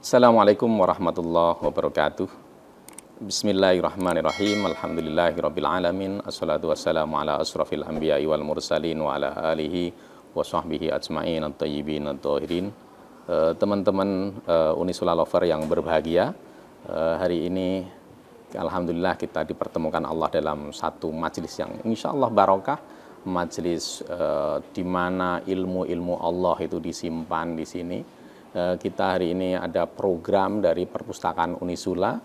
Assalamualaikum warahmatullahi wabarakatuh. Bismillahirrahmanirrahim. Alhamdulillahirabbil alamin. Assalatu wassalamu ala asrofil anbiya'i wal mursalin wa ala alihi wa sahbihi ajma'in at-tayyibin at-tahirin. Teman-teman Unisula Lover yang berbahagia, hari ini alhamdulillah kita dipertemukan Allah dalam satu majelis yang insya Allah barokah, majelis di mana ilmu-ilmu Allah itu disimpan di sini. Kita hari ini ada program dari Perpustakaan Unisula,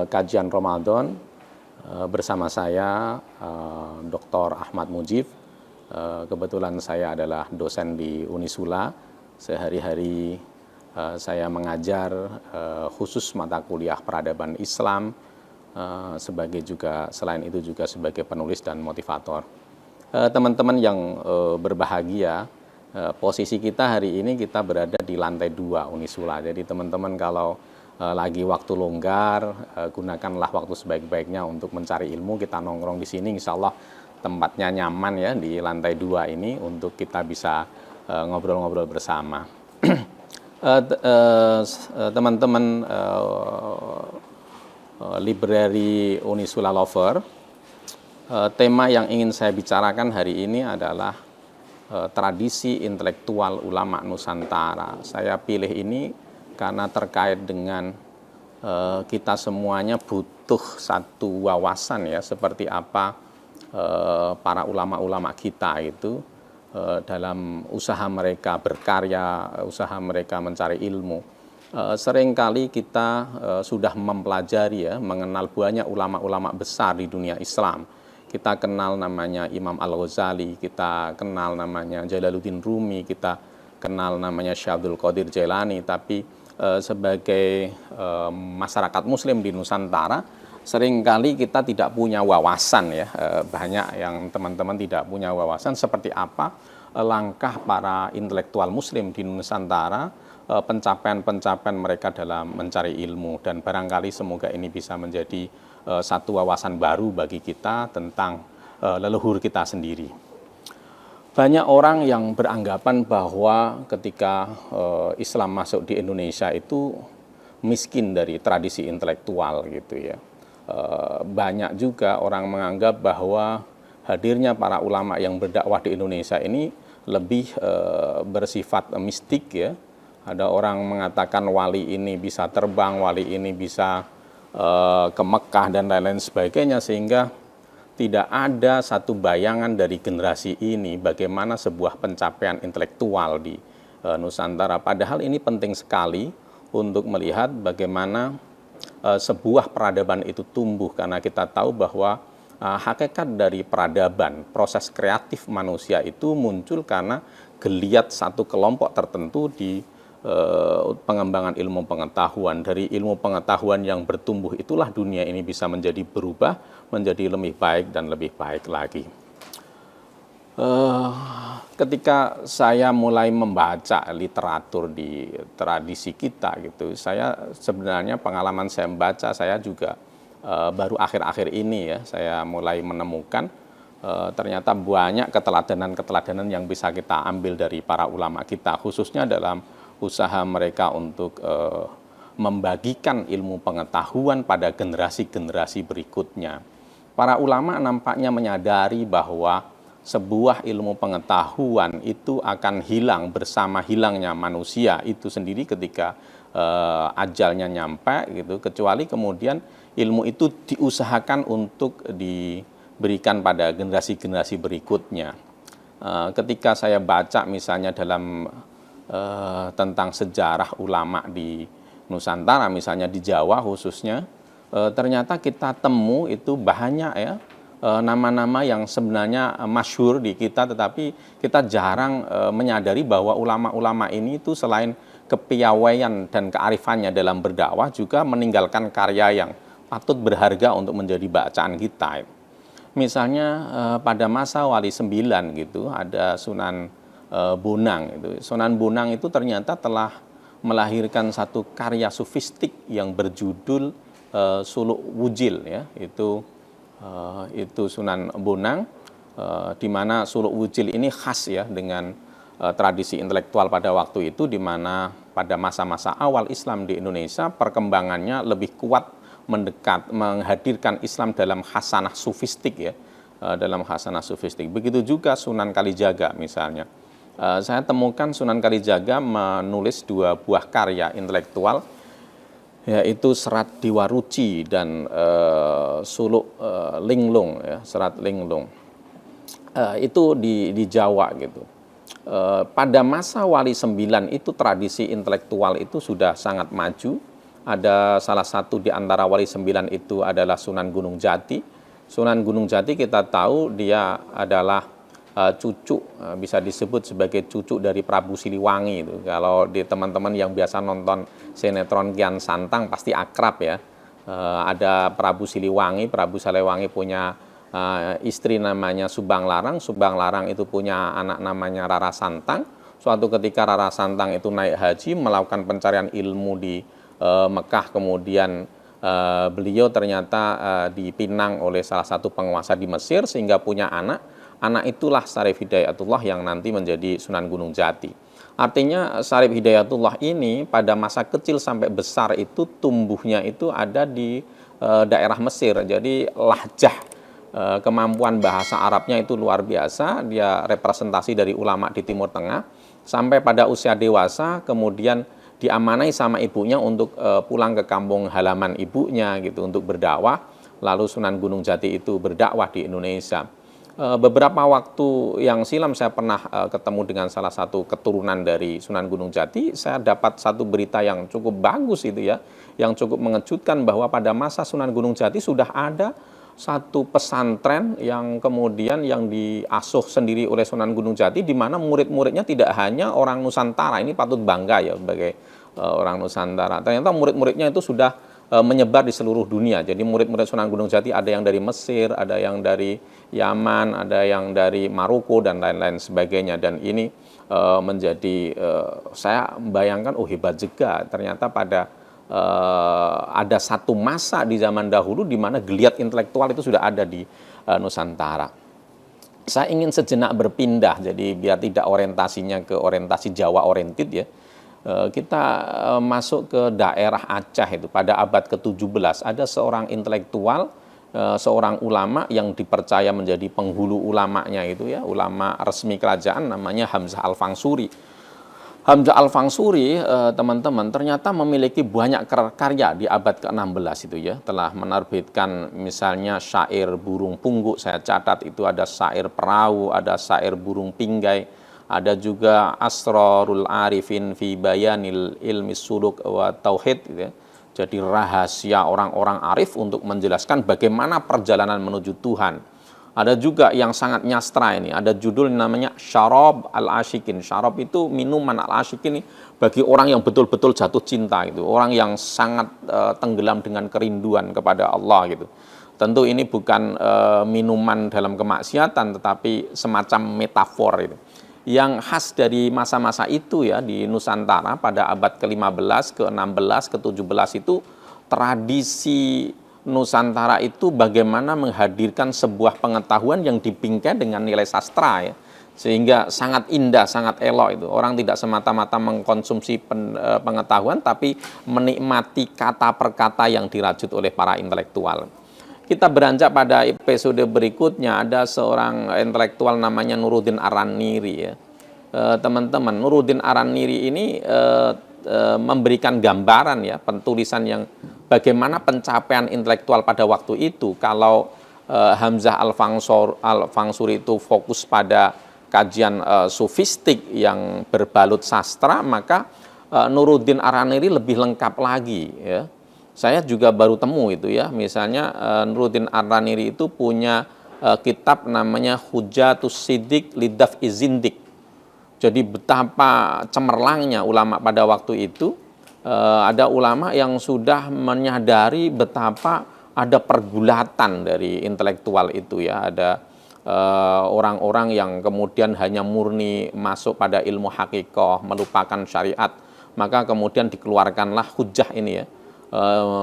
kajian Ramadan bersama saya, Dr. Ahmad Mujib. Kebetulan saya adalah dosen di Unisula. Sehari-hari saya mengajar khusus mata kuliah peradaban Islam, sebagai juga selain itu juga sebagai penulis dan motivator. Teman-teman yang berbahagia, posisi kita hari ini kita berada di lantai 2 Unisula. Jadi teman-teman kalau lagi waktu longgar, gunakanlah waktu sebaik-baiknya untuk mencari ilmu. Kita nongkrong di sini, insya Allah tempatnya nyaman ya di lantai 2 ini untuk kita bisa ngobrol-ngobrol bersama. Teman-teman Library Unisula Lover, tema yang ingin saya bicarakan hari ini adalah tradisi intelektual ulama Nusantara. Saya pilih ini karena terkait dengan kita semuanya butuh satu wawasan ya, seperti apa para ulama-ulama kita itu dalam usaha mereka berkarya, usaha mereka mencari ilmu. Seringkali kita sudah mempelajari ya, mengenal banyak ulama-ulama besar di dunia Islam. Kita kenal namanya Imam Al-Ghazali, kita kenal namanya Jalaluddin Rumi, kita kenal namanya Syekh Abdul Qadir Jailani, tapi sebagai masyarakat muslim di Nusantara, seringkali kita tidak punya wawasan ya, banyak yang teman-teman tidak punya wawasan seperti apa langkah para intelektual muslim di Nusantara, pencapaian-pencapaian mereka dalam mencari ilmu, dan barangkali semoga ini bisa menjadi satu wawasan baru bagi kita tentang leluhur kita sendiri. Banyak orang yang beranggapan bahwa ketika Islam masuk di Indonesia itu miskin dari tradisi intelektual gitu ya. Banyak juga orang menganggap bahwa hadirnya para ulama yang berdakwah di Indonesia ini lebih bersifat mistik ya. Ada orang mengatakan wali ini bisa terbang, wali ini bisa ke Mekah dan lain-lain sebagainya, sehingga tidak ada satu bayangan dari generasi ini bagaimana sebuah pencapaian intelektual di Nusantara. Padahal ini penting sekali untuk melihat bagaimana sebuah peradaban itu tumbuh, karena kita tahu bahwa hakikat dari peradaban, proses kreatif manusia itu muncul karena geliat satu kelompok tertentu di pengembangan ilmu pengetahuan. Dari ilmu pengetahuan yang bertumbuh itulah dunia ini bisa menjadi berubah, menjadi lebih baik dan lebih baik lagi. Ketika saya mulai membaca literatur di tradisi kita gitu, saya sebenarnya pengalaman saya membaca, saya juga baru akhir-akhir ini ya, saya mulai menemukan ternyata banyak keteladanan-keteladanan yang bisa kita ambil dari para ulama kita, khususnya dalam usaha mereka untuk membagikan ilmu pengetahuan pada generasi-generasi berikutnya. Para ulama nampaknya menyadari bahwa sebuah ilmu pengetahuan itu akan hilang bersama hilangnya manusia itu sendiri ketika ajalnya nyampe gitu, kecuali kemudian ilmu itu diusahakan untuk diberikan pada generasi-generasi berikutnya. Ketika saya baca misalnya dalam tentang sejarah ulama di Nusantara, misalnya di Jawa khususnya, ternyata kita temu itu banyak ya nama-nama yang sebenarnya masyhur di kita, tetapi kita jarang menyadari bahwa ulama-ulama ini itu selain kepiawaian dan kearifannya dalam berdakwah juga meninggalkan karya yang patut berharga untuk menjadi bacaan kita. Misalnya pada masa Wali Sembilan gitu, ada Sunan Bonang itu. Sunan Bonang itu ternyata telah melahirkan satu karya sufistik yang berjudul Suluk Wujil ya. Itu Sunan Bonang, di mana Suluk Wujil ini khas ya dengan tradisi intelektual pada waktu itu, di mana pada masa-masa awal Islam di Indonesia perkembangannya lebih kuat menghadirkan Islam dalam khasanah sufistik ya, dalam khasanah sufistik. Begitu juga Sunan Kalijaga misalnya. Saya temukan Sunan Kalijaga menulis 2 buah karya intelektual, yaitu Serat Diwaruci dan Suluk Linglung ya, Serat Linglung. Itu di Jawa gitu. Pada masa Wali Sembilan itu tradisi intelektual itu sudah sangat maju. Ada salah satu di antara Wali Sembilan itu adalah Sunan Gunung Jati. Sunan Gunung Jati kita tahu dia adalah cucu, bisa disebut sebagai cucu dari Prabu Siliwangi itu. Kalau di teman-teman yang biasa nonton sinetron Kian Santang pasti akrab ya. Ada Prabu Siliwangi punya istri namanya Subang Larang. Subang Larang itu punya anak namanya Rara Santang. Suatu ketika Rara Santang itu naik haji melakukan pencarian ilmu di Mekah, kemudian beliau ternyata dipinang oleh salah satu penguasa di Mesir sehingga punya anak. Anak itulah Syarif Hidayatullah yang nanti menjadi Sunan Gunung Jati. Artinya Syarif Hidayatullah ini pada masa kecil sampai besar itu tumbuhnya itu ada di daerah Mesir. Jadi lahjah, kemampuan bahasa Arabnya itu luar biasa. Dia representasi dari ulama di Timur Tengah. Sampai pada usia dewasa kemudian diamanai sama ibunya untuk pulang ke kampung halaman ibunya gitu untuk berdakwah. Lalu Sunan Gunung Jati itu berdakwah di Indonesia. Beberapa waktu yang silam saya pernah ketemu dengan salah satu keturunan dari Sunan Gunung Jati. Saya dapat satu berita yang cukup bagus itu ya, yang cukup mengejutkan bahwa pada masa Sunan Gunung Jati sudah ada satu pesantren yang kemudian yang diasuh sendiri oleh Sunan Gunung Jati, di mana murid-muridnya tidak hanya orang Nusantara. Ini patut bangga ya sebagai orang Nusantara. Ternyata murid-muridnya itu sudah menyebar di seluruh dunia. Jadi murid-murid Sunan Gunung Jati ada yang dari Mesir, ada yang dari Yaman, ada yang dari Maroko dan lain-lain sebagainya. Dan ini menjadi saya membayangkan hebat juga. Ternyata pada ada satu masa di zaman dahulu di mana geliat intelektual itu sudah ada di Nusantara. Saya ingin sejenak berpindah, jadi biar tidak orientasinya ke orientasi Jawa oriented ya. Kita masuk ke daerah Aceh itu pada abad ke-17. Ada seorang intelektual, seorang ulama yang dipercaya menjadi penghulu ulamanya itu ya, ulama resmi kerajaan, namanya Hamzah Al-Fangsuri. Hamzah Al-Fangsuri, teman-teman, ternyata memiliki banyak karya di abad ke-16 itu ya. Telah menerbitkan misalnya syair burung pungguk, saya catat itu ada syair perahu, ada syair burung pinggai. Ada juga Asrarul Arifin fi Bayanil Ilmi Suluk wa Tauhid gitu ya. Jadi rahasia orang-orang arif untuk menjelaskan bagaimana perjalanan menuju Tuhan. Ada juga yang sangat nyastra ini, ada judul namanya Syarab Al-Asyikin. Syarab itu minuman Al-Asyikin ini bagi orang yang betul-betul jatuh cinta gitu, orang yang sangat tenggelam dengan kerinduan kepada Allah gitu. Tentu ini bukan minuman dalam kemaksiatan tetapi semacam metafor itu. Yang khas dari masa-masa itu ya di Nusantara pada abad ke-15, ke-16, ke-17 itu tradisi Nusantara itu bagaimana menghadirkan sebuah pengetahuan yang dibingkai dengan nilai sastra ya. Sehingga sangat indah, sangat elok itu. Orang tidak semata-mata mengkonsumsi pengetahuan tapi menikmati kata per kata yang dirajut oleh para intelektual. Kita beranjak pada episode berikutnya, ada seorang intelektual namanya Nuruddin Ar-Niri ya. Teman-teman, Nuruddin Ar-Niri ini memberikan gambaran ya, pentulisan yang bagaimana pencapaian intelektual pada waktu itu. Kalau Hamzah Al-Fangsuri itu fokus pada kajian sofistik yang berbalut sastra, maka Nuruddin Ar-Niri lebih lengkap lagi ya. Saya juga baru temu itu ya, misalnya Nuruddin Ar-Niri itu punya kitab namanya Hujatus Siddiq Lidaf Izindik. Jadi betapa cemerlangnya ulama pada waktu itu, ada ulama yang sudah menyadari betapa ada pergulatan dari intelektual itu ya, ada orang-orang yang kemudian hanya murni masuk pada ilmu hakikoh, melupakan syariat, maka kemudian dikeluarkanlah hujah ini ya.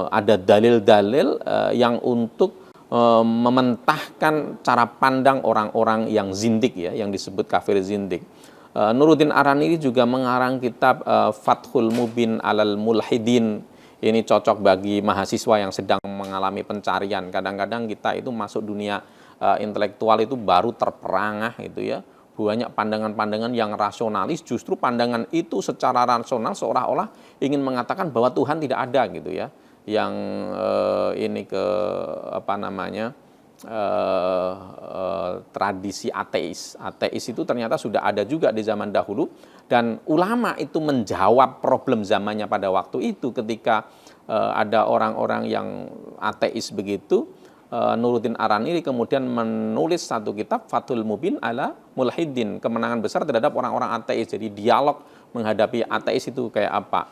Ada dalil-dalil yang untuk mementahkan cara pandang orang-orang yang zindik ya, yang disebut kafir zindik. Nuruddin Araniri juga mengarang kitab Fathul Mubin alal Mulhidin. Ini cocok bagi mahasiswa yang sedang mengalami pencarian. Kadang-kadang kita itu masuk dunia intelektual itu baru terperangah itu ya. Banyak pandangan-pandangan yang rasionalis, justru pandangan itu secara rasional seolah-olah ingin mengatakan bahwa Tuhan tidak ada gitu ya. Yang ini ke apa namanya? Tradisi ateis. Ateis itu ternyata sudah ada juga di zaman dahulu, dan ulama itu menjawab problem zamannya pada waktu itu ketika ada orang-orang yang ateis begitu. Nuruddin Araniri kemudian menulis satu kitab Fathul Mubin ala Mulhidin, kemenangan besar terhadap orang-orang ateis. Jadi dialog menghadapi ateis itu kayak apa.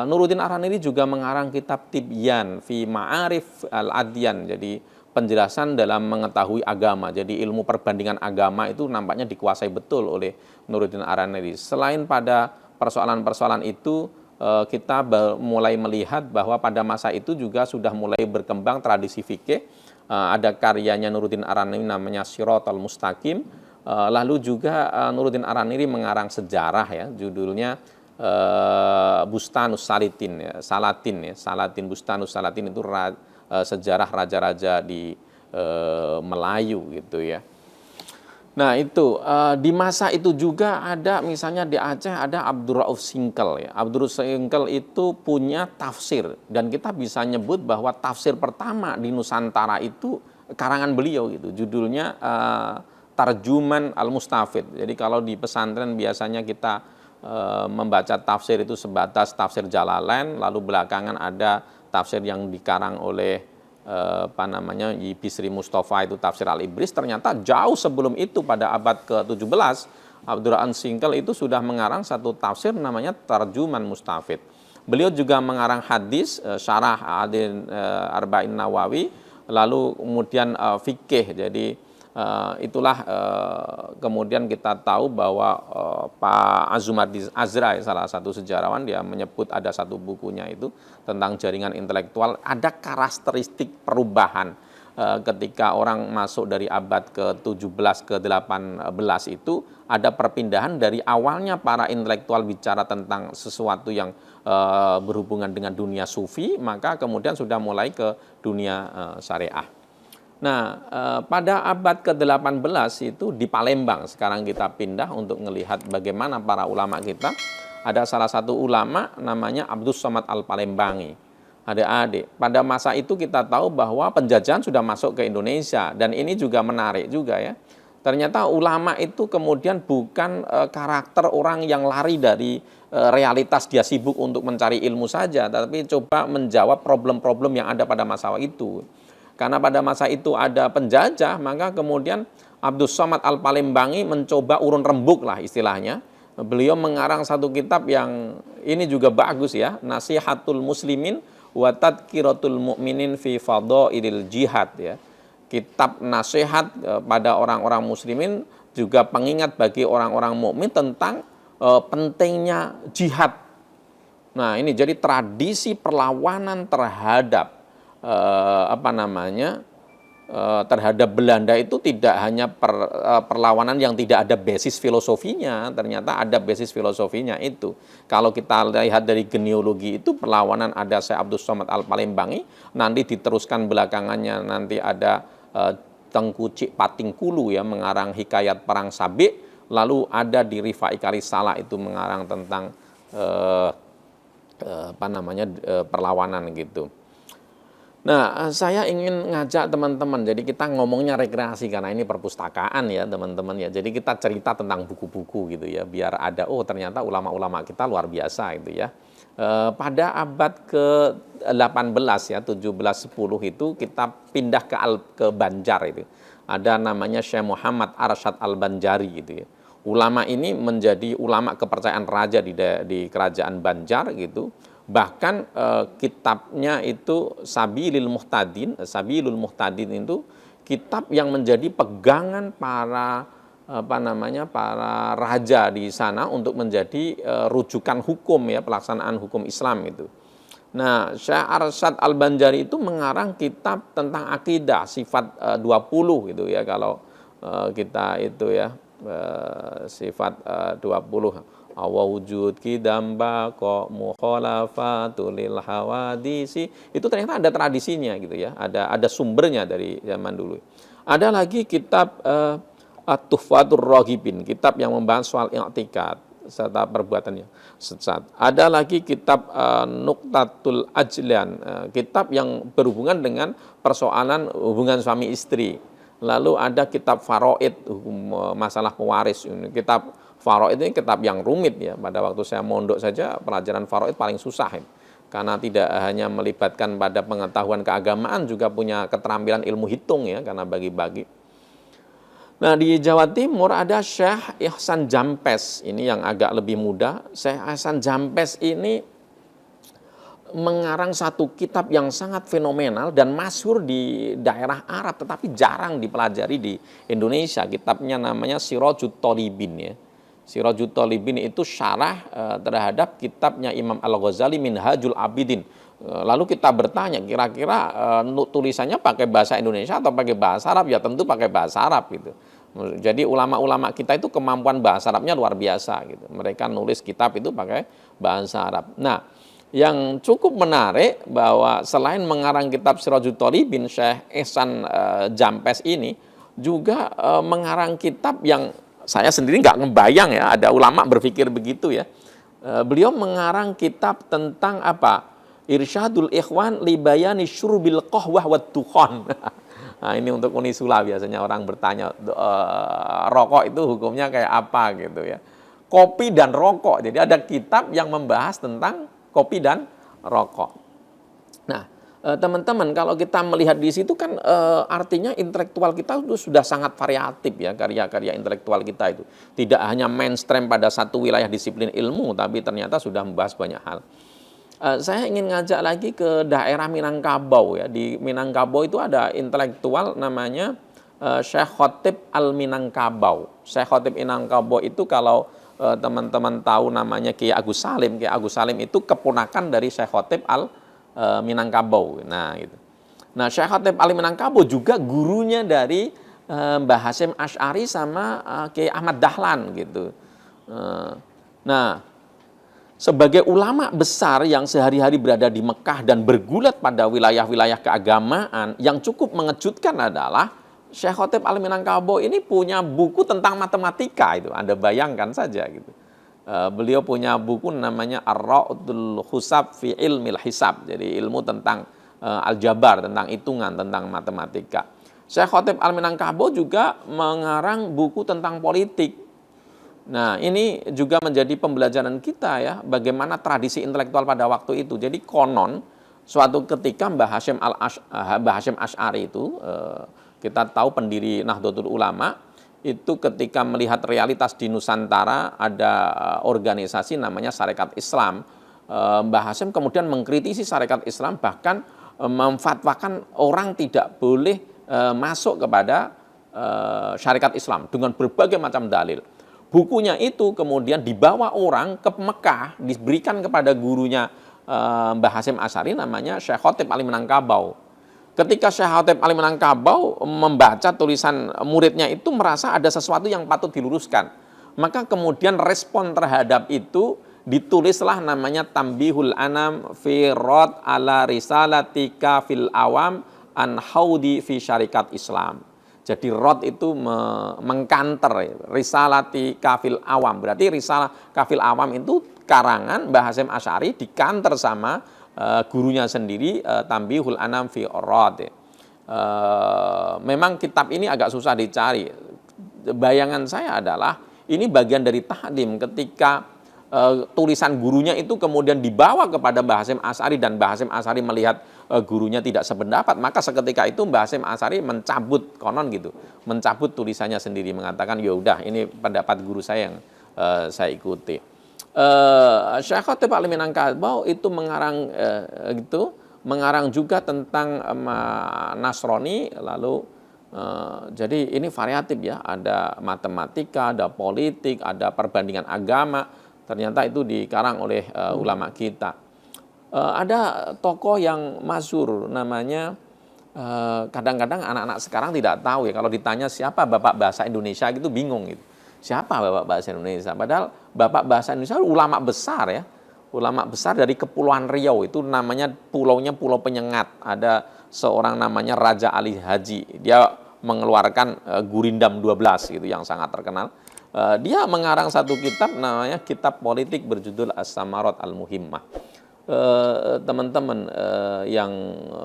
Nuruddin Araniri juga mengarang kitab Tibyan fi Ma'arif al-Adyan, jadi penjelasan dalam mengetahui agama. Jadi ilmu perbandingan agama itu nampaknya dikuasai betul oleh Nuruddin Araniri. Selain pada persoalan-persoalan itu, kita mulai melihat bahwa pada masa itu juga sudah mulai berkembang tradisi fikih. Ada karyanya Nuruddin Araniri namanya Shiratal Mustaqim. Lalu juga Nuruddin Araniri mengarang sejarah ya, judulnya Bustanus Salatin ya, Salatin Bustanus Salatin itu sejarah raja-raja di Melayu gitu ya. Nah itu di masa itu juga ada misalnya di Aceh ada Abdurrauf Singkel ya. Abdurrauf Singkel itu punya tafsir, dan kita bisa nyebut bahwa tafsir pertama di Nusantara itu karangan beliau gitu. Judulnya Tarjuman Al-Mustafid. Jadi kalau di pesantren biasanya kita membaca tafsir itu sebatas tafsir Jalalain, lalu belakangan ada tafsir yang dikarang oleh apa namanya Bisri Mustafa itu tafsir Al-Ibris. Ternyata jauh sebelum itu pada abad ke-17 Abdurrahman Singkel itu sudah mengarang satu tafsir namanya Tarjuman Mustafid. Beliau juga mengarang hadis, syarah Adin Arba'in Nawawi, lalu kemudian fikih. Jadi itulah kemudian kita tahu bahwa Pak Azumardi Azra, salah satu sejarawan, dia menyebut ada satu bukunya itu tentang jaringan intelektual, ada karakteristik perubahan ketika orang masuk dari abad ke-17 ke 18 itu ada perpindahan dari awalnya para intelektual bicara tentang sesuatu yang berhubungan dengan dunia sufi, maka kemudian sudah mulai ke dunia syariah. Nah, pada abad ke-18 itu di Palembang, sekarang kita pindah untuk melihat bagaimana para ulama kita. Ada salah satu ulama namanya Abdus Somad Al-Palembangi. Adik-adik, pada masa itu kita tahu bahwa penjajahan sudah masuk ke Indonesia, dan ini juga menarik juga ya. Ternyata ulama itu kemudian bukan karakter orang yang lari dari realitas dia sibuk untuk mencari ilmu saja, tapi coba menjawab problem-problem yang ada pada masa itu. Karena pada masa itu ada penjajah, maka kemudian Abdus Somad Al-Palembangi mencoba urun rembuk lah istilahnya. Beliau mengarang satu kitab yang ini juga bagus ya, Nasihatul Muslimin wa Tadkiratul Mu'minin fi Fadhailil Jihad ya. Kitab nasihat pada orang-orang muslimin, juga pengingat bagi orang-orang mukmin tentang pentingnya jihad. Nah, ini jadi tradisi perlawanan terhadap terhadap Belanda itu tidak hanya perlawanan yang tidak ada basis filosofinya, ternyata ada basis filosofinya itu. Kalau kita lihat dari genealogi itu, perlawanan ada Syekh Abdus Somad Al-Palembangi, nanti diteruskan belakangannya nanti ada Tengku Cik Patingkulu ya mengarang Hikayat Perang Sabik, lalu ada di Rifai Kalisala itu mengarang tentang perlawanan gitu. Nah, saya ingin ngajak teman-teman, jadi kita ngomongnya rekreasi karena ini perpustakaan ya teman-teman ya. Jadi kita cerita tentang buku-buku gitu ya, biar ada, oh ternyata ulama-ulama kita luar biasa gitu ya. Pada abad ke-18 ya, 1710 itu kita pindah ke Banjar itu. Ada namanya Syekh Muhammad Arsyad Al-Banjari gitu ya. Ulama ini menjadi ulama kepercayaan raja di kerajaan Banjar gitu. Bahkan kitabnya itu Sabilul Muhtadin itu kitab yang menjadi pegangan para para raja di sana untuk menjadi rujukan hukum ya, pelaksanaan hukum Islam itu. Nah, Syekh Arsyad Al-Banjari itu mengarang kitab tentang akidah sifat 20 gitu ya, kalau kita itu ya sifat 20 awujud kidam baqo mukhalafatul lil hawadisi, itu ternyata ada tradisinya gitu ya, ada sumbernya dari zaman dulu. Ada lagi kitab At-Tuhfatur Raghibin, kitab yang membahas soal i'tikad serta perbuatannya sesat. Ada lagi kitab Nuqtatul Ajlan, kitab yang berhubungan dengan persoalan hubungan suami istri. Lalu ada kitab Faraid, masalah pewaris. Kitab Faraid ini kitab yang rumit ya. Pada waktu saya mondok saja pelajaran Faraid paling susah ya. Karena tidak hanya melibatkan pada pengetahuan keagamaan, juga punya keterampilan ilmu hitung ya, karena bagi-bagi. Nah, di Jawa Timur ada Syekh Ihsan Jampes, ini yang agak lebih muda. Syekh Ihsan Jampes ini mengarang satu kitab yang sangat fenomenal dan masyhur di daerah Arab, tetapi jarang dipelajari di Indonesia. Kitabnya namanya Sirajut Thalibin ya. Sirajut Thalibin itu syarah terhadap kitabnya Imam Al-Ghazali Minhajul Abidin. Lalu kita bertanya, kira-kira tulisannya pakai bahasa Indonesia atau pakai bahasa Arab? Ya tentu pakai bahasa Arab gitu. Jadi ulama-ulama kita itu kemampuan bahasa Arabnya luar biasa gitu. Mereka nulis kitab itu pakai bahasa Arab. Nah, yang cukup menarik bahwa selain mengarang kitab Sirajut Thalibin, Syekh Ihsan Jampes ini juga mengarang kitab yang saya sendiri nggak ngebayang ya, ada ulama berpikir begitu ya. Beliau mengarang kitab tentang apa? Irsyadul Ikhwan li bayani syurbil qahwah wat dukhan. Nah, ini untuk Unisula biasanya orang bertanya, rokok itu hukumnya kayak apa gitu ya. Kopi dan rokok. Jadi ada kitab yang membahas tentang kopi dan rokok. Nah, teman-teman, kalau kita melihat di situ kan artinya intelektual kita itu sudah sangat variatif ya, karya-karya intelektual kita itu. Tidak hanya mainstream pada satu wilayah disiplin ilmu, tapi ternyata sudah membahas banyak hal. Saya ingin ngajak lagi ke daerah Minangkabau ya. Di Minangkabau itu ada intelektual namanya Syekh Khotib Al-Minangkabau. Syekh Khotib Minangkabau itu kalau teman-teman tahu namanya Kiai Agus Salim. Kiai Agus Salim itu keponakan dari Syekh Khotib Al-Minangkabau. Nah, gitu. Nah, Syekh Khotib Al-Minangkabau juga gurunya dari Mbah Hasyim Asy'ari sama Kiai Ahmad Dahlan gitu. Nah, sebagai ulama besar yang sehari-hari berada di Mekah dan bergulat pada wilayah-wilayah keagamaan, yang cukup mengejutkan adalah Syekh Khotib Al-Minangkabau ini punya buku tentang matematika itu. Anda bayangkan saja gitu. Beliau punya buku namanya Ar-Ra'dul Husab fi Ilmil Hisab. Jadi ilmu tentang aljabar, tentang hitungan, tentang matematika. Syekh Khotib Al-Minangkabau juga mengarang buku tentang politik. Nah, ini juga menjadi pembelajaran kita ya, bagaimana tradisi intelektual pada waktu itu. Jadi konon suatu ketika Mbah Hasyim Asy'ari itu, kita tahu pendiri Nahdlatul Ulama, itu ketika melihat realitas di Nusantara ada organisasi namanya Sarekat Islam, Mbah Hasyim kemudian mengkritisi Sarekat Islam, bahkan memfatwakan orang tidak boleh masuk kepada Syarikat Islam dengan berbagai macam dalil. Bukunya itu kemudian dibawa orang ke Mekah, diberikan kepada gurunya Mbah Hasyim Asy'ari namanya Syekh Khotib Al-Minangkabau. Ketika Syekh Khotib Al-Minangkabau membaca tulisan muridnya itu merasa ada sesuatu yang patut diluruskan. Maka kemudian respon terhadap itu ditulislah namanya Tambihul Anam fi Rad ala Risalatika fil Awam an Haudi fi Syarikat Islam. Jadi rod itu mengkanter Risalati Kafil Awam. Berarti Risalah Kafil Awam itu karangan Mbah Hasyim Asy'ari dikanter sama gurunya sendiri, Tambihul Anam fi Rod. Memang kitab ini agak susah dicari. Bayangan saya adalah ini bagian dari takdim ketika tulisan gurunya itu kemudian dibawa kepada Mbah Hasyim Asy'ari dan Mbah Hasyim Asy'ari melihat gurunya tidak sependapat, maka seketika itu Mbah Hasyim Asy'ari mencabut, konon gitu, mencabut tulisannya sendiri, mengatakan ya udah ini pendapat guru saya yang saya ikuti. Syekh Khotib Al-Minangkabau itu mengarang juga tentang Nasrani, lalu jadi ini variatif ya, ada matematika, ada politik, ada perbandingan agama, ternyata itu dikarang oleh ulama kita. Ada tokoh yang masyhur namanya, kadang-kadang anak-anak sekarang tidak tahu ya, kalau ditanya siapa bapak bahasa Indonesia gitu bingung gitu. siapa Bapak Bahasa Indonesia? Padahal Bapak Bahasa Indonesia ulama besar ya. Ulama besar dari Kepulauan Riau, itu namanya pulaunya Pulau Penyengat. Ada seorang namanya Raja Ali Haji. Dia mengeluarkan Gurindam 12 gitu yang sangat terkenal. Dia mengarang satu kitab namanya Kitab Politik berjudul As-Samarat Al-Muhimmah. Teman-teman yang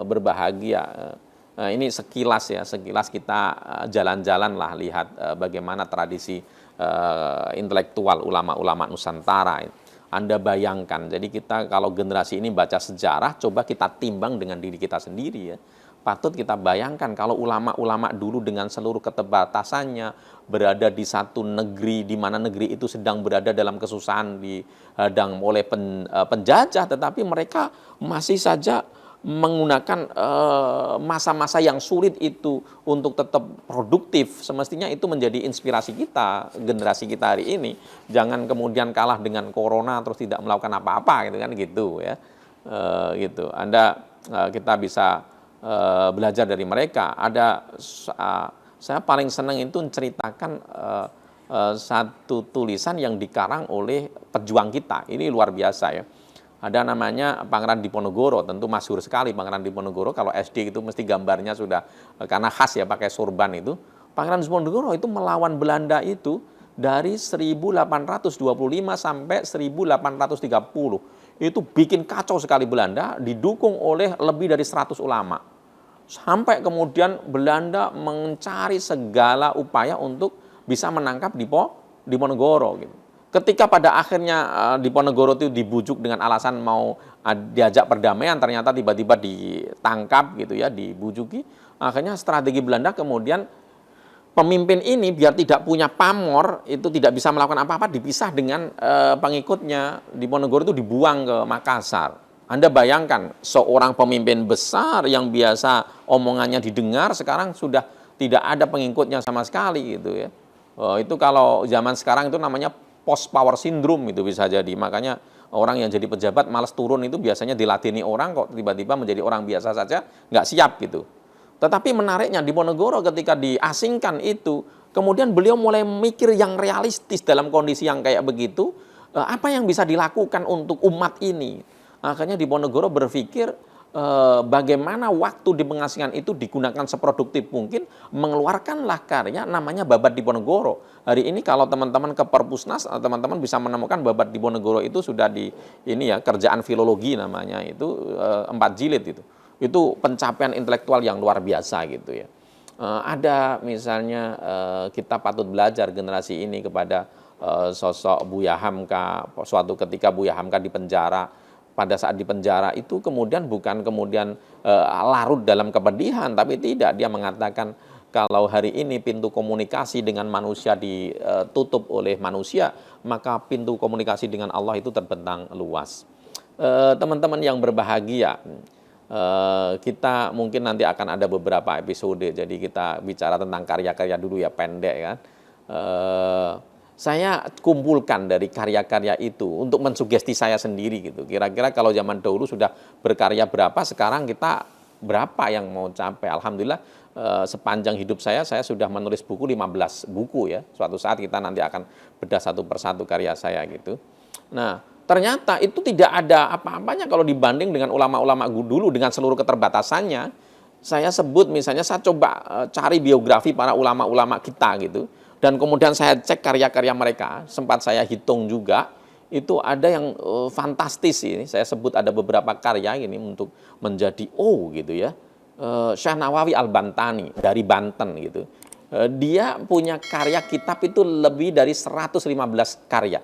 berbahagia, ini sekilas ya, sekilas kita jalan-jalan lah lihat bagaimana tradisi intelektual ulama-ulama Nusantara. Anda bayangkan, jadi kita kalau generasi ini baca sejarah, coba kita timbang dengan diri kita sendiri ya. Patut kita bayangkan kalau ulama-ulama dulu dengan seluruh keterbatasannya berada di satu negeri, di mana negeri itu sedang berada dalam kesusahan, dihadang oleh penjajah, tetapi mereka masih saja menggunakan masa-masa yang sulit itu untuk tetap produktif. Semestinya itu menjadi inspirasi kita, generasi kita hari ini. Jangan kemudian kalah dengan corona terus tidak melakukan apa-apa gitu kan, gitu ya. Gitu. Kita bisa belajar dari mereka. Saya paling senang itu menceritakan satu tulisan yang dikarang oleh pejuang kita. Ini luar biasa ya. Ada namanya Pangeran Diponegoro, tentu masyhur sekali Pangeran Diponegoro. Kalau SD itu mesti gambarnya sudah, karena khas ya pakai sorban itu. Pangeran Diponegoro itu melawan Belanda itu dari 1825 sampai 1830. Itu bikin kacau sekali Belanda, didukung oleh lebih dari 100 ulama. Sampai kemudian Belanda mencari segala upaya untuk bisa menangkap Diponegoro gitu. Ketika pada akhirnya Diponegoro itu dibujuk dengan alasan mau diajak perdamaian, ternyata tiba-tiba ditangkap gitu ya, dibujuki. Akhirnya strategi Belanda kemudian pemimpin ini biar tidak punya pamor, itu tidak bisa melakukan apa-apa, dipisah dengan pengikutnya. Diponegoro itu dibuang ke Makassar. Anda bayangkan seorang pemimpin besar yang biasa omongannya didengar, sekarang sudah tidak ada pengikutnya sama sekali gitu ya. Itu kalau zaman sekarang itu namanya post power syndrome, itu bisa jadi. Makanya orang yang jadi pejabat malas turun itu biasanya diladeni orang, kok tiba-tiba menjadi orang biasa saja nggak siap gitu. Tetapi menariknya Diponegoro ketika diasingkan itu, kemudian beliau mulai mikir yang realistis dalam kondisi yang kayak begitu, apa yang bisa dilakukan untuk umat ini. Akhirnya Diponegoro berpikir bagaimana waktu di pengasingan itu digunakan seproduktif mungkin, mengeluarkanlah karya namanya Babat Diponegoro. Hari ini kalau teman-teman ke Perpusnas, teman-teman bisa menemukan Babat Diponegoro itu sudah di ini ya, kerjaan filologi namanya itu 4 jilid itu. Itu pencapaian intelektual yang luar biasa gitu ya. Ada misalnya kita patut belajar generasi ini kepada sosok Buya Hamka. Suatu ketika Buya Hamka di penjara. Pada saat di penjara itu kemudian bukan kemudian larut dalam kepedihan, tapi tidak, dia mengatakan kalau hari ini pintu komunikasi dengan manusia ditutup oleh manusia, maka pintu komunikasi dengan Allah itu terbentang luas. Teman-teman yang berbahagia, kita mungkin nanti akan ada beberapa episode, jadi kita bicara tentang karya-karya dulu ya, pendek kan. Saya kumpulkan dari karya-karya itu untuk mensugesti saya sendiri gitu. Kira-kira kalau zaman dahulu sudah berkarya berapa, sekarang kita berapa yang mau capai. Alhamdulillah sepanjang hidup saya sudah menulis buku 15 buku ya. Suatu saat kita nanti akan bedah satu persatu karya saya gitu. Nah, ternyata itu tidak ada apa-apanya kalau dibanding dengan ulama-ulama dulu dengan seluruh keterbatasannya. Saya sebut misalnya, saya coba cari biografi para ulama-ulama kita gitu. Dan kemudian saya cek karya-karya mereka, sempat saya hitung juga, itu ada yang fantastis ini. Saya sebut ada beberapa karya ini untuk menjadi gitu ya. Syekh Nawawi Al-Bantani dari Banten gitu. Dia punya karya kitab itu lebih dari 115 karya.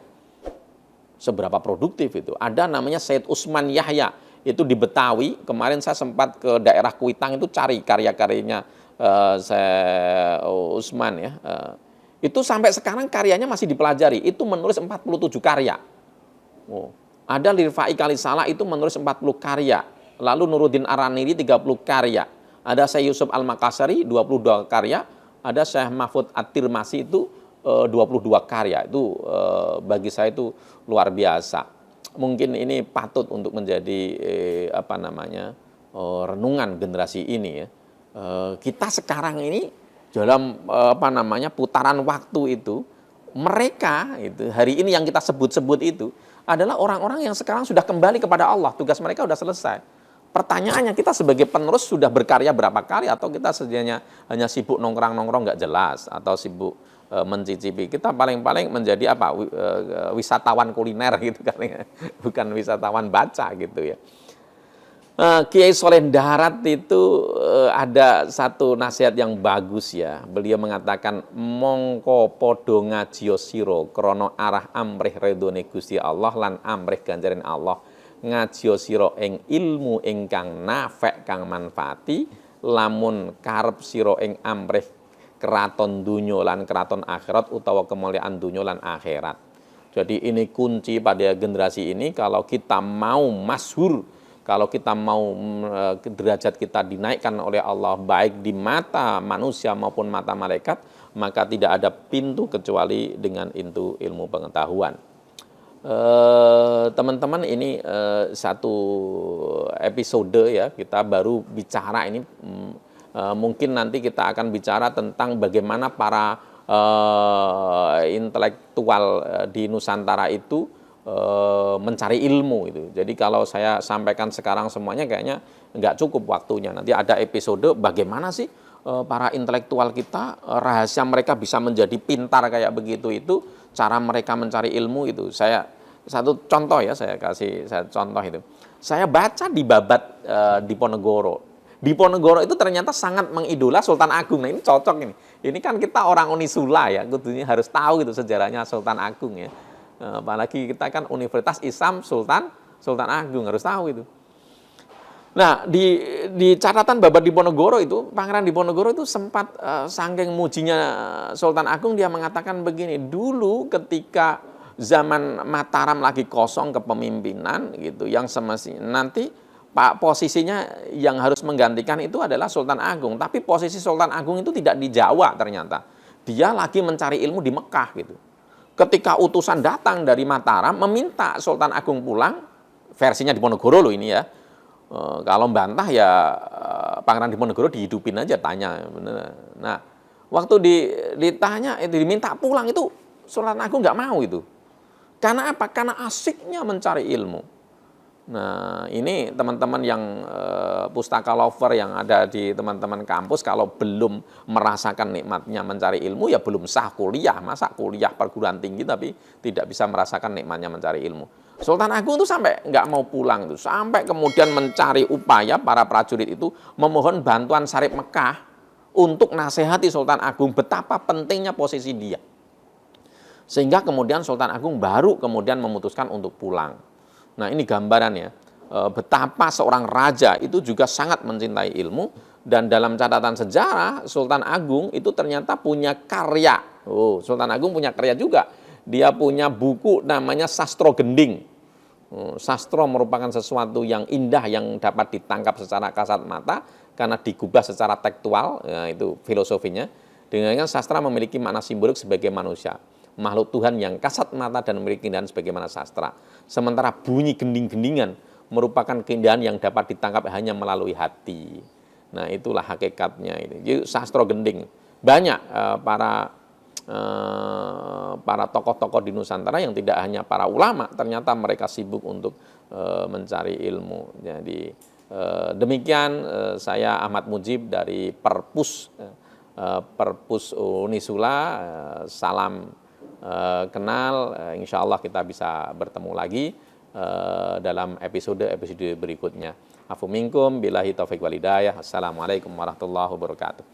Seberapa produktif itu. Ada namanya Said Usman Yahya, itu di Betawi. Kemarin saya sempat ke daerah Kuitang itu cari karya-karyanya Said Usman ya. Itu sampai sekarang karyanya masih dipelajari. Itu menulis 47 karya. Ada Lirfai Kalisala itu menulis 40 karya. Lalu Nuruddin Araniri 30 karya. Ada Syekh Yusuf Al-Makassari 22 karya. Ada Syekh Mahfud At-Tirmasi itu 22 karya. Itu bagi saya itu luar biasa. Mungkin ini patut untuk menjadi renungan generasi ini ya. Kita sekarang ini dalam putaran waktu itu mereka itu hari ini yang kita sebut-sebut itu adalah orang-orang yang sekarang sudah kembali kepada Allah, tugas mereka sudah selesai. Pertanyaannya, kita sebagai penerus sudah berkarya berapa kali, atau kita sejanya hanya sibuk nongkrong-nongkrong nggak jelas, atau sibuk mencicipi. Kita paling-paling menjadi apa, wisatawan kuliner gitu kan ya, bukan wisatawan baca gitu ya. Kiai Soleh Darat itu ada satu nasihat yang bagus ya. Beliau mengatakan, mongko podo ngajiyo siro krono arah amrih redone Gusti Allah lan amrih ganjarin Allah. Ngajiyo siro ing ilmu ingkang nafek kang manfaati, lamun karep siro ing amrih keraton dunyo lan keraton akhirat, utawa kemuliaan dunyo lan akhirat. Jadi ini kunci pada generasi ini, kalau kita mau masyhur, kalau kita mau derajat kita dinaikkan oleh Allah baik di mata manusia maupun mata malaikat, maka tidak ada pintu kecuali dengan pintu ilmu pengetahuan. Teman-teman, ini satu episode ya, kita baru bicara ini, mungkin nanti kita akan bicara tentang bagaimana para intelektual di Nusantara itu mencari ilmu itu. Jadi kalau saya sampaikan sekarang semuanya kayaknya nggak cukup waktunya. Nanti ada episode bagaimana sih para intelektual kita, rahasia mereka bisa menjadi pintar kayak begitu itu, cara mereka mencari ilmu itu. Saya satu contoh ya, saya kasih contoh itu. Saya baca di Babat Diponegoro. Diponegoro itu ternyata sangat mengidola Sultan Agung. Nah, ini cocok ini. Ini kan kita orang Unisula ya, kudunya harus tahu gitu sejarahnya Sultan Agung ya. Apalagi kita kan Universitas Islam Sultan Agung, harus tahu itu. Nah, di catatan Babat Diponegoro itu, Pangeran Diponegoro itu sempat saking mujinya Sultan Agung, dia mengatakan begini, dulu ketika zaman Mataram lagi kosong kepemimpinan gitu, yang semestinya nanti posisinya yang harus menggantikan itu adalah Sultan Agung, tapi posisi Sultan Agung itu tidak di Jawa ternyata. Dia lagi mencari ilmu di Mekah gitu. Ketika utusan datang dari Mataram meminta Sultan Agung pulang, versinya Diponegoro loh ini ya. Kalau bantah ya Pangeran Diponegoro dihidupin aja, tanya. Nah, waktu ditanya, diminta pulang itu Sultan Agung nggak mau itu. Karena apa? Karena asiknya mencari ilmu. Nah, ini teman-teman yang pustaka lover yang ada di teman-teman kampus, kalau belum merasakan nikmatnya mencari ilmu, ya belum sah kuliah. Masa kuliah perguruan tinggi tapi tidak bisa merasakan nikmatnya mencari ilmu. Sultan Agung itu sampai nggak mau pulang itu, sampai kemudian mencari upaya para prajurit itu memohon bantuan Sarip Mekah untuk nasihati Sultan Agung betapa pentingnya posisi dia. Sehingga kemudian Sultan Agung baru kemudian memutuskan untuk pulang. Nah, ini gambarannya betapa seorang raja itu juga sangat mencintai ilmu, dan dalam catatan sejarah Sultan Agung itu ternyata punya karya. Sultan Agung punya karya juga. Dia punya buku namanya Sastro Gending. Sastro merupakan sesuatu yang indah yang dapat ditangkap secara kasat mata karena digubah secara tekstual, ya, itu filosofinya. Dengan sastra memiliki makna simbolik sebagai manusia, makhluk Tuhan yang kasat mata dan memiliki keindahan sebagaimana sastra. Sementara bunyi gending-gendingan merupakan keindahan yang dapat ditangkap hanya melalui hati. Nah, itulah hakikatnya ini. Jadi sastro gending. Banyak para tokoh-tokoh di Nusantara yang tidak hanya para ulama, ternyata mereka sibuk untuk mencari ilmu. Jadi demikian saya Ahmad Mujib dari Perpus Unisula. Salam kenal, insya Allah kita bisa bertemu lagi dalam episode berikutnya. Afu minkum billahi taufiq walhidayah. Assalamualaikum warahmatullahi wabarakatuh.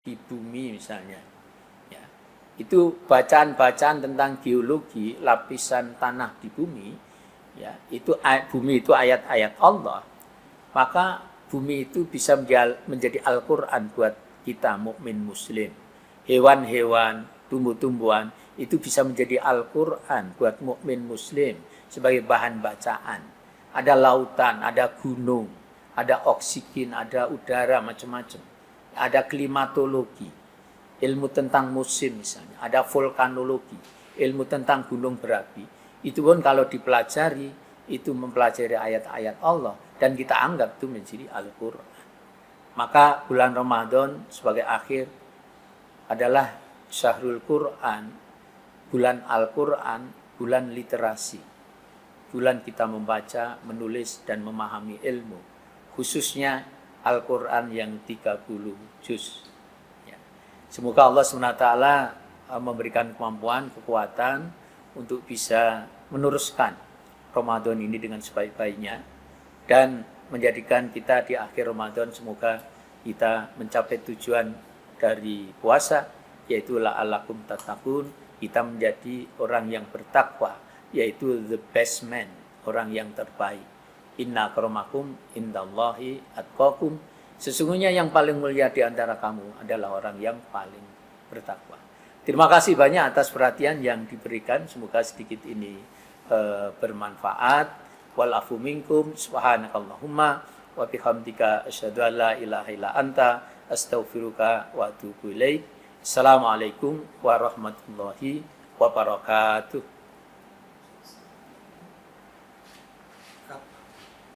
di bumi misalnya. Ya. Itu bacaan-bacaan tentang geologi lapisan tanah di bumi, ya, itu bumi itu ayat-ayat Allah. Maka bumi itu bisa menjadi Al-Qur'an buat kita mukmin muslim. Hewan-hewan, tumbuh-tumbuhan itu bisa menjadi Al-Qur'an buat mukmin muslim sebagai bahan bacaan. Ada lautan, ada gunung, ada oksigen, ada udara, macam-macam. Ada klimatologi, ilmu tentang musim misalnya, ada vulkanologi, ilmu tentang gunung berapi. Itu pun kalau dipelajari, itu mempelajari ayat-ayat Allah dan kita anggap itu menjadi Al-Qur'an. Maka bulan Ramadan sebagai akhir adalah Syahrul Qur'an, bulan Al-Qur'an, bulan literasi. Bulan kita membaca, menulis dan memahami ilmu, khususnya Al-Quran yang 30 juz. Ya. Semoga Allah SWT memberikan kemampuan, kekuatan untuk bisa meneruskan Ramadan ini dengan sebaik-baiknya dan menjadikan kita di akhir Ramadan semoga kita mencapai tujuan dari puasa, yaitu la'allakum tattaqun, kita menjadi orang yang bertakwa, yaitu the best man, orang yang terbaik. Inna akramakum indallahi atqakum. Sesungguhnya yang paling mulia di antara kamu adalah orang yang paling bertakwa. Terima kasih banyak atas perhatian yang diberikan. Semoga sedikit ini bermanfaat. Wal afu minkum subhanakallahumma wa bihamdika asyhadu an la ilaha illa anta astaghfiruka wa atubu ilaik. Assalamualaikum warahmatullahi wabarakatuh.